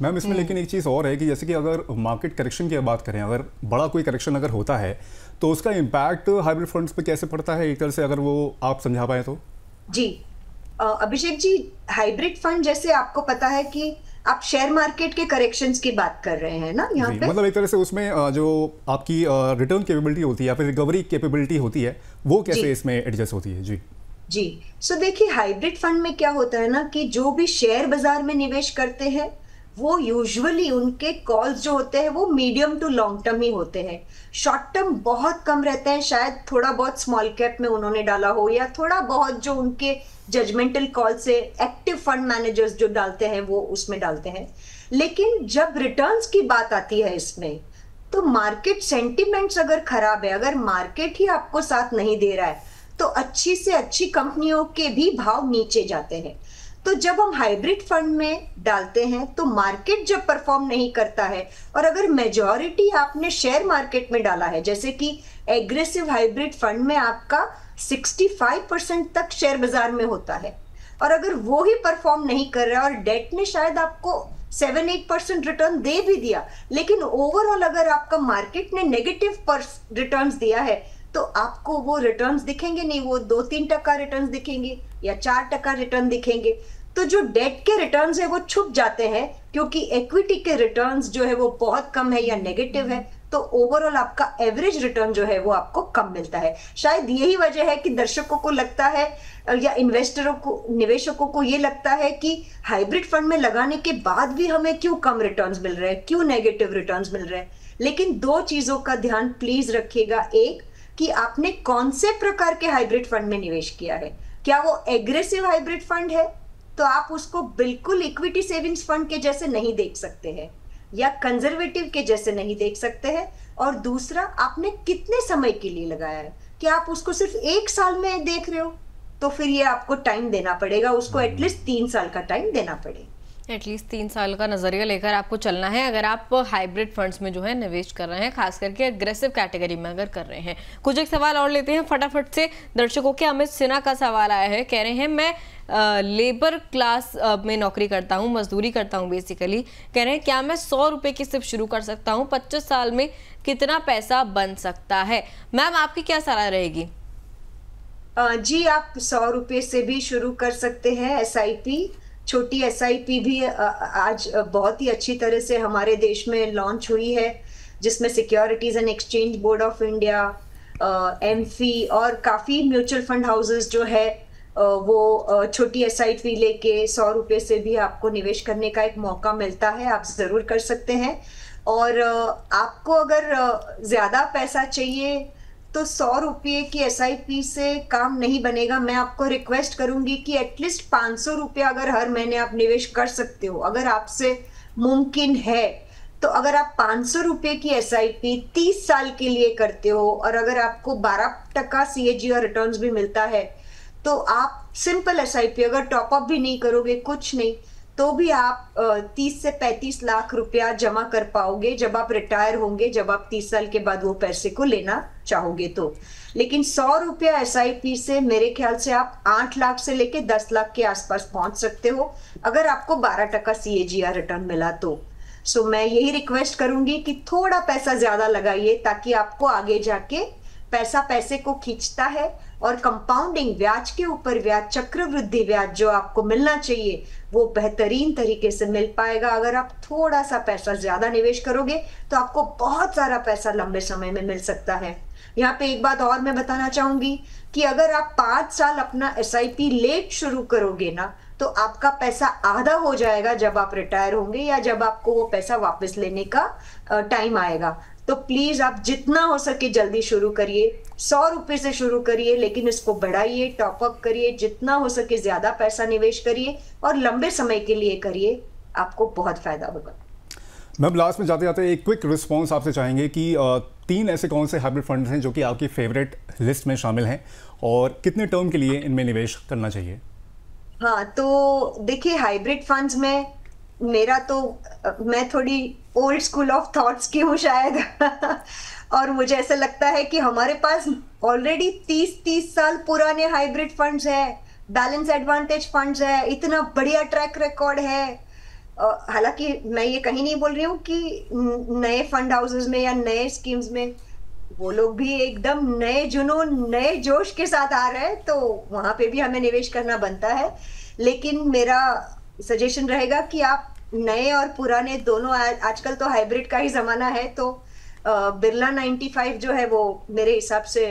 Ma'am इसमें लेकिन एक चीज़ और है कि जैसे कि अगर मार्केट करेक्शन की बात करें, अगर बड़ा कोई करेक्शन अगर होता है तो उसका इम्पैक्ट हाइब्रिड फंड्स पे कैसे पड़ता है, एक तरह से अगर वो आप समझा पाए तो। जी अभिषेक जी, हाइब्रिड फंड जैसे आपको पता है कि आप शेयर मार्केट के करेक्शंस की बात कर रहे हैं ना यहाँ जी, पे। मतलब एक तरह से उसमें जो आपकी रिटर्न कैपेबिलिटी होती है या फिर रिकवरी कैपेबिलिटी होती है वो जी कैसे इसमें एडजस्ट होती है। जी जी। सो देखिए, हाइब्रिड फंड में क्या होता है ना कि जो भी शेयर बाजार में निवेश करते हैं वो यूजुअली उनके कॉल्स जो होते हैं वो मीडियम टू लॉन्ग टर्म ही होते हैं। शॉर्ट टर्म बहुत कम रहते हैं, शायद थोड़ा बहुत स्मॉल कैप में उन्होंने डाला हो या थोड़ा बहुत जो उनके जजमेंटल कॉल से एक्टिव फंड मैनेजर्स जो डालते हैं वो उसमें डालते हैं। लेकिन जब रिटर्न्स की बात आती है इसमें, तो मार्केट सेंटिमेंट्स अगर खराब है, अगर मार्केट ही आपको साथ नहीं दे रहा है, तो अच्छी से अच्छी कंपनियों के भी भाव नीचे जाते हैं। तो जब हम हाइब्रिड फंड में डालते हैं तो मार्केट जब परफॉर्म नहीं करता है, और अगर मेजॉरिटी आपने शेयर मार्केट में डाला है, जैसे कि एग्रेसिव हाइब्रिड फंड में आपका 65% तक शेयर बाजार में होता है, और अगर वो ही परफॉर्म नहीं कर रहा और डेट ने शायद आपको 7-8% रिटर्न दे भी दिया, लेकिन ओवरऑल अगर आपका मार्केट ने नेगेटिव रिटर्न्स दिया है, तो आपको वो रिटर्न्स दिखेंगे नहीं, वो 2-3% रिटर्न्स दिखेंगे या 4% रिटर्न दिखेंगे। तो जो डेट के रिटर्न्स है वो छुप जाते हैं, क्योंकि इक्विटी के रिटर्न्स जो है वो बहुत कम है या नेगेटिव है, तो ओवरऑल आपका एवरेज रिटर्न जो है वो आपको कम मिलता है। शायद यही वजह है कि दर्शकों को लगता है या इन्वेस्टरों को, निवेशकों को ये लगता है कि हाइब्रिड फंड में लगाने के बाद भी हमें क्यों कम रिटर्न्स मिल रहे हैं, क्यों नेगेटिव रिटर्न्स मिल रहे हैं। लेकिन दो चीजों का ध्यान प्लीज रखिएगा। एक, कि आपने कौन से प्रकार के हाइब्रिड फंड में निवेश किया है। क्या वो एग्रेसिव हाइब्रिड फंड है तो आप उसको बिल्कुल इक्विटी सेविंग्स फंड के जैसे नहीं देख सकते हैं, या कंजर्वेटिव के जैसे नहीं देख सकते हैं। और दूसरा, आपने कितने समय के लिए लगाया है। कि आप उसको सिर्फ 1 साल में देख रहे हो, तो फिर ये आपको टाइम देना पड़ेगा, उसको एटलीस्ट 3 साल का टाइम देना पड़ेगा। एटलीस्ट 3 साल का नजरिया लेकर आपको चलना है अगर आप हाइब्रिड फंड्स में जो है निवेश कर रहे हैं, खास करके अग्रेसिव कैटेगरी में अगर कर रहे हैं। कुछ एक सवाल और लेते हैं फटाफट से दर्शकों के। अमित सिन्हा का सवाल आया है, कह रहे हैं मैं लेबर क्लास में नौकरी करता हूं, मजदूरी करता हूं बेसिकली। कह रहे हैं क्या मैं 100 रुपए की सिर्फ शुरू कर सकता हूं, 25 साल में कितना पैसा बन सकता है। मैम आपकी क्या सलाह रहेगी। जी, आप 100 रुपए से भी शुरू कर सकते हैं। SIP, छोटी SIP भी आज बहुत ही अच्छी तरह से हमारे देश में लॉन्च हुई है, जिसमें securities and exchange board of India, AMFI और काफी म्यूचुअल फंड हाउसेस जो है वो छोटी SIP लेके 100 रुपए से भी आपको निवेश करने का एक मौका मिलता है। आप जरूर कर सकते हैं। और आपको अगर ज्यादा पैसा चाहिए तो 100 रुपये की SIP से काम नहीं बनेगा। मैं आपको रिक्वेस्ट करूंगी कि एटलीस्ट 500 रुपया अगर हर महीने आप निवेश कर सकते हो, अगर आपसे मुमकिन है, तो अगर आप 500 रुपये की SIP 30 साल के लिए करते हो, और अगर आपको 12% CAG और रिटर्न्स भी मिलता है, तो आप सिंपल SIP अगर टॉपअप भी नहीं करोगे, कुछ नहीं, तो भी आप 30 से 35 लाख रुपया जमा कर पाओगे जब आप रिटायर होंगे, जब आप 30 साल के बाद वो पैसे को लेना चाहोगे तो। लेकिन 100 रुपया SIP से मेरे ख्याल से आप 8 लाख से लेके 10 लाख के आसपास पहुंच सकते हो, अगर आपको 12% CAGR रिटर्न मिला तो। सो मैं यही रिक्वेस्ट करूंगी कि थोड़ा पैसा ज्यादा लगाइए, ताकि आपको आगे जाके पैसा पैसे को खींचता है, और कंपाउंडिंग, ब्याज के ऊपर ब्याज, चक्रवृद्धि ब्याज जो आपको मिलना चाहिए वो बेहतरीन तरीके से मिल पाएगा। अगर आप थोड़ा सा पैसा ज्यादा निवेश करोगे तो आपको बहुत सारा पैसा लंबे समय में मिल सकता है। यहाँ पे एक बात और मैं बताना चाहूंगी कि अगर आप 5 साल अपना SIP लेट शुरू करोगे ना, तो आपका पैसा आधा हो जाएगा जब आप रिटायर होंगे, या जब आपको वो पैसा वापस लेने का टाइम आएगा। तो प्लीज आप जितना हो सके जल्दी शुरू करिए। 100 रुपए से शुरू करिए, लेकिन इसको बढ़ाइए, टॉपअप करिए, जितना हो सके ज्यादा पैसा निवेश करिए और लंबे समय के लिए करिए, आपको बहुत फायदा होगा। मैम लास्ट में जाते जाते एक क्विक रिस्पांस आपसे चाहेंगे कि 3 ऐसे कौन से हाइब्रिड फंड्स हैं जो कि आपकी फेवरेट लिस्ट में शामिल हैं, और कितने टर्म के लिए इनमें निवेश करना चाहिए। हाँ, तो देखिए, हाइब्रिड फंड्स में मेरा तो मैं थोड़ी ओल्ड स्कूल ऑफ थॉट्स की हूँ शायद और मुझे ऐसा लगता है कि हमारे पास ऑलरेडी 30 साल पुराने हाइब्रिड फंड्स है, बैलेंस एडवांटेज फंड्स है, इतना बढ़िया ट्रैक रिकॉर्ड है। हालांकि मैं ये कहीं नहीं बोल रही हूँ कि नए फंड हाउसेस में या नए स्कीम्स में वो लोग भी एकदम नए जुनून नए जोश के साथ आ रहे हैं, तो वहां पे भी हमें निवेश करना बनता है। लेकिन मेरा सजेशन रहेगा कि आप नए और पुराने दोनों, आजकल तो हाइब्रिड का ही जमाना है, तो बिरला 95 जो है वो मेरे हिसाब से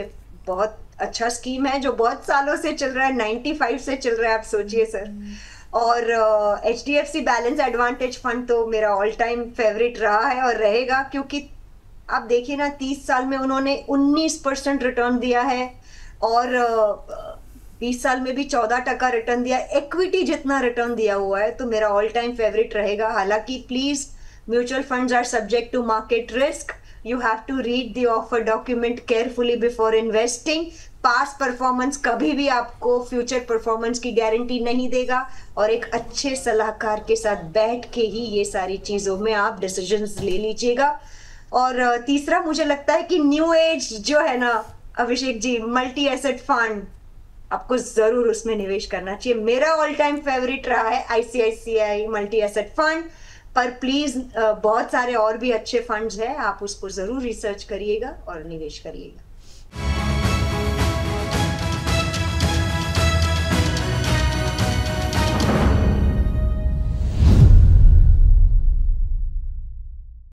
बहुत अच्छा स्कीम है, जो बहुत सालों से चल रहा है, 95 से चल रहा है, आप सोचिए सर। और HDFC बैलेंस एडवांटेज फंड तो मेरा ऑल टाइम फेवरेट रहा है और रहेगा, क्योंकि आप देखिए ना 30 साल में उन्होंने 19% रिटर्न दिया है और 20 साल में भी 14% रिटर्न दिया, इक्विटी जितना रिटर्न दिया हुआ है, तो मेरा ऑल टाइम फेवरेट रहेगा। हालांकि please, mutual funds are subject to market risk, you have to read the offer document carefully before investing. Past performance कभी भी आपको फ्यूचर परफॉर्मेंस की गारंटी नहीं देगा, और एक अच्छे सलाहकार के साथ बैठ के ही ये सारी चीजों में आप डिसीजंस ले लीजिएगा। और तीसरा मुझे लगता है कि न्यू एज जो है ना Abhishek ji, multi asset fund, आपको जरूर उसमें निवेश करना चाहिए। मेरा ऑल टाइम फेवरेट रहा है ICICI मल्टी एसेट फंड, पर प्लीज बहुत सारे और भी अच्छे फंड्स हैं, आप उसको जरूर रिसर्च करिएगा और निवेश करिएगा।